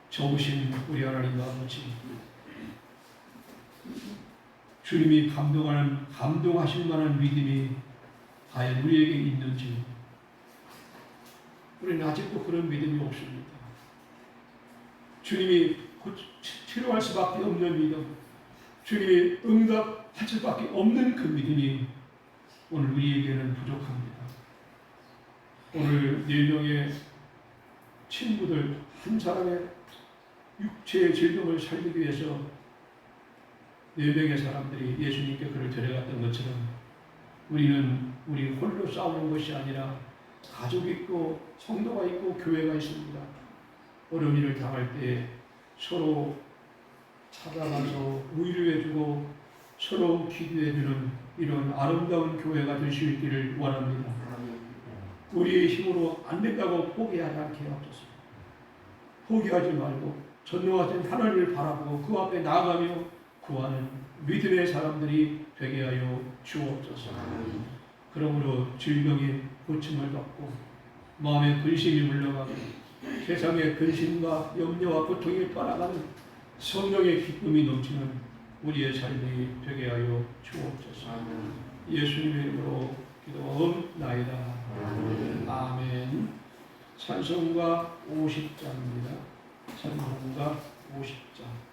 Speaker 1: 좋으신 우리 하나님 아버지, 주님이 감동하실 만한 믿음이 과연 우리에게 있는지 우리는 아직도 그런 믿음이 없습니다. 주님이 치료할 수밖에 없는 믿음, 주님이 응답할 수밖에 없는 그 믿음이 오늘 우리에게는 부족합니다. 오늘 4명의 친구들 한 사람의 육체의 질병을 살리기 위해서 4명의 사람들이 예수님께 그를 데려갔던 것처럼 우리는 우리 홀로 싸우는 것이 아니라 가족이 있고 성도가 있고 교회가 있습니다. 어려운 일을 당할 때 서로 찾아가서 위로해주고 서로 기도해주는 이런 아름다운 교회가 될 수 있기를 원합니다. 우리의 힘으로 안 된다고 포기하지 않게 하옵소서. 포기하지 말고 전능하신 하나님을 바라보고 그 앞에 나아가며 구하는 믿음의 사람들이 되게 하여 주옵소서. 그러므로 질병이 고침을 받고 마음의 근심이 물러가고 세상의 근심과 염려와 고통이 떠나가는 성령의 기쁨이 넘치는 우리의 삶이 되게 하여 주옵소서. 예수님의 이름으로 기도하옵나이다. 아멘. 찬송가 50장입니다. 찬송가 50장.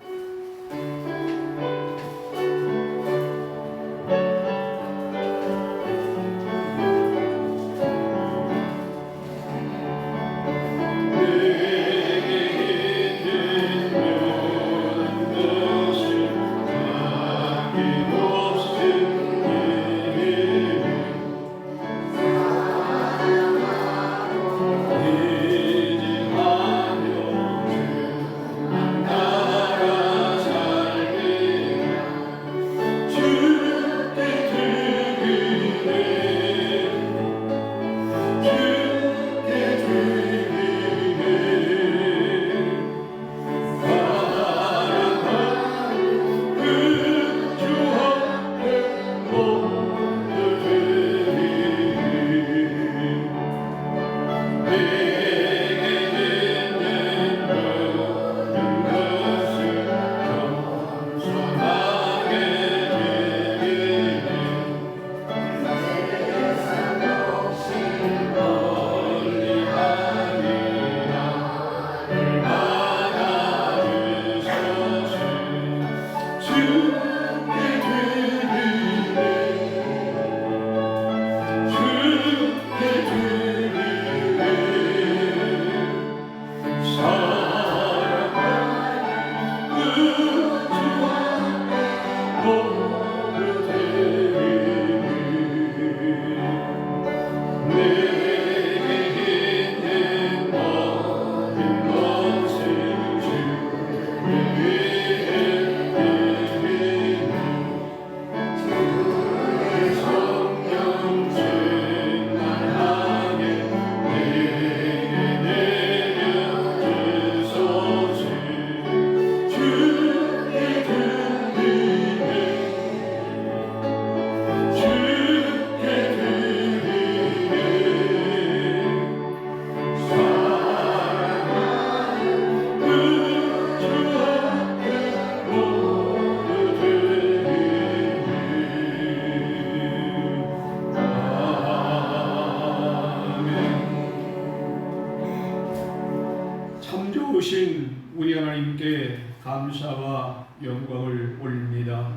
Speaker 1: 우리 하나님께 감사와 영광을 올립니다.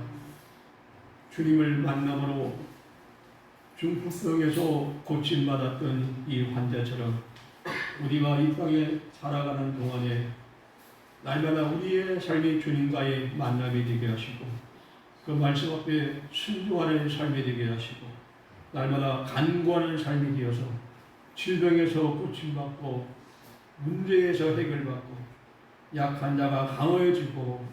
Speaker 1: 주님을 만남으로 중풍병에서 고침받았던 이 환자처럼 우리가 이 땅에 살아가는 동안에 날마다 우리의 삶이 주님과의 만남이 되게 하시고 그 말씀 앞에 순종하는 삶이 되게 하시고 날마다 간구하는 삶이 되어서 질병에서 고침받고 문제에서 해결받고 약한 자가 강해지고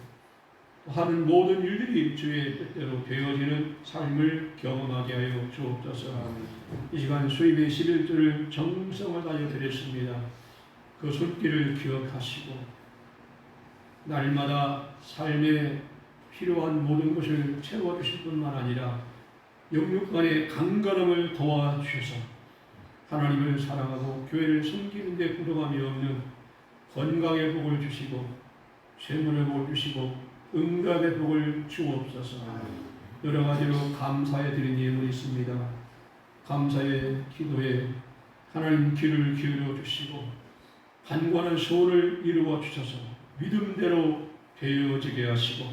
Speaker 1: 하는 모든 일들이 주의 뜻대로 되어지는 삶을 경험하게 하여 주옵소서. 이 시간 수입의 11조를 정성을 다하여 드렸습니다. 그 손길을 기억하시고 날마다 삶에 필요한 모든 것을 채워주실 뿐만 아니라 영육간의 강건함을 도와주셔서 하나님을 사랑하고 교회를 섬기는 데 부족함이 없는 건강의 복을 주시고 재물의 복을 주시고 응답의 복을 주옵소서. 여러 가지로 감사해 드린 예물이 있습니다. 감사의 기도에 하나님 귀를 기울여 주시고 간구하는 소원을 이루어 주셔서 믿음대로 되어지게 하시고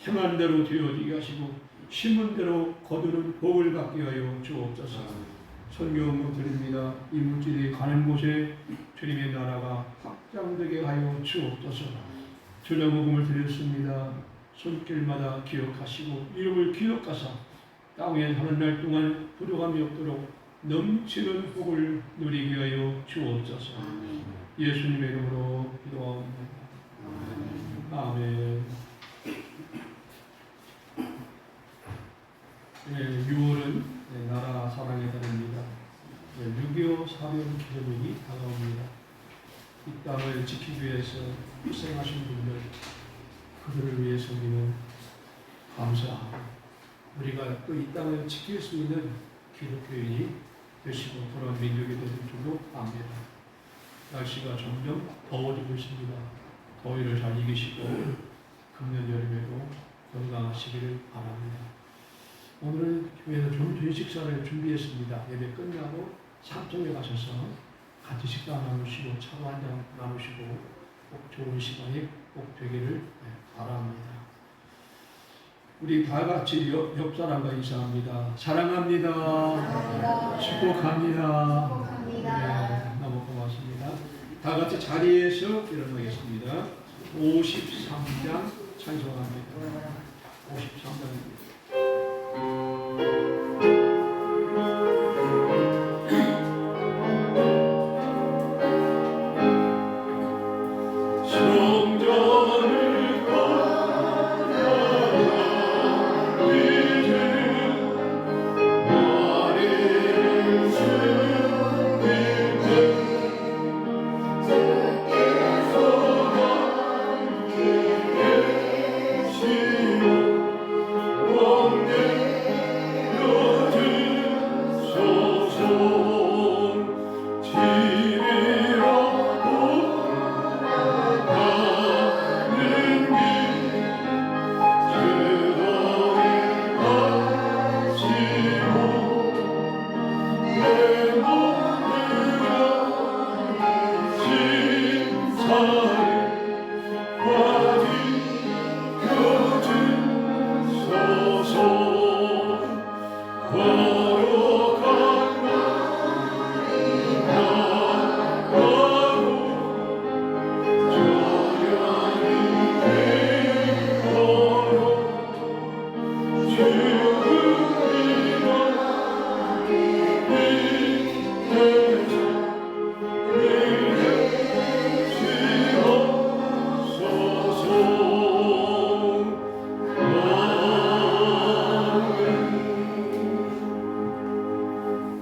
Speaker 1: 행한 대로 되어지게 하시고 심은 대로 거두는 복을 받게 하여 주옵소서. 선교음을 드립니다. 이 물질이 가는 곳에 주님의 나라가 확장되게 하여 주옵소서. 주정복음을 드렸습니다. 손길마다 기억하시고 이름을 기억하사 땅에 사는 날 동안 부족함이 없도록 넘치는 복을 누리게 하여 주옵소서. 예수님의 이름으로 기도합니다. 아멘. 6월은 나라 사랑의 달입니다. 6.25 사변 기념일이 다가옵니다. 이 땅을 지키기 위해서 희생하신 분들, 그들을 위해서 우리는 감사하고 우리가 또 이 땅을 지킬 수 있는 기독교인이 되시고 그런 민족이 되는 줄로 압니다. 날씨가 점점 더워지고 있습니다. 더위를 잘 이기시고 금년 여름에도 건강하시기를 바랍니다. 오늘은 교회에서 좋은 식사를 준비했습니다. 예배 끝나고 산청에 가셔서 같이 식사 나누시고 차도 한잔 나누시고 꼭 좋은 시간이 꼭 되기를 바랍니다. 우리 다 같이 옆 사람과 인사합니다. 사랑합니다. 축복합니다. 네, 너무 고맙습니다. 다 같이 자리에서 일어나겠습니다. 53장 찬송합니다. 53장입니다.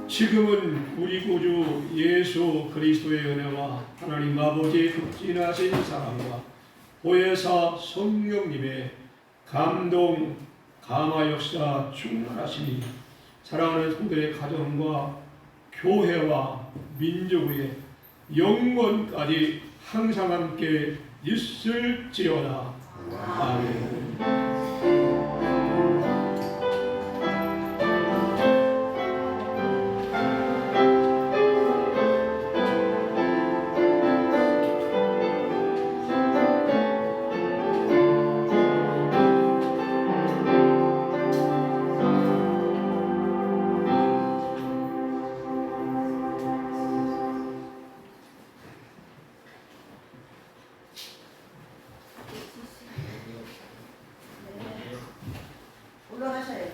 Speaker 1: 지금은 우리 구주 예수 그리스도의 은혜와 하나님 아버지의 극진하신 사랑과 보혜사 성령님의 감동, 감화 역사 충만하시니 사랑하는 성도의 가정과 교회와 민족의 영원까지 항상 함께 있을지어다. 아멘.
Speaker 2: 올라가셔야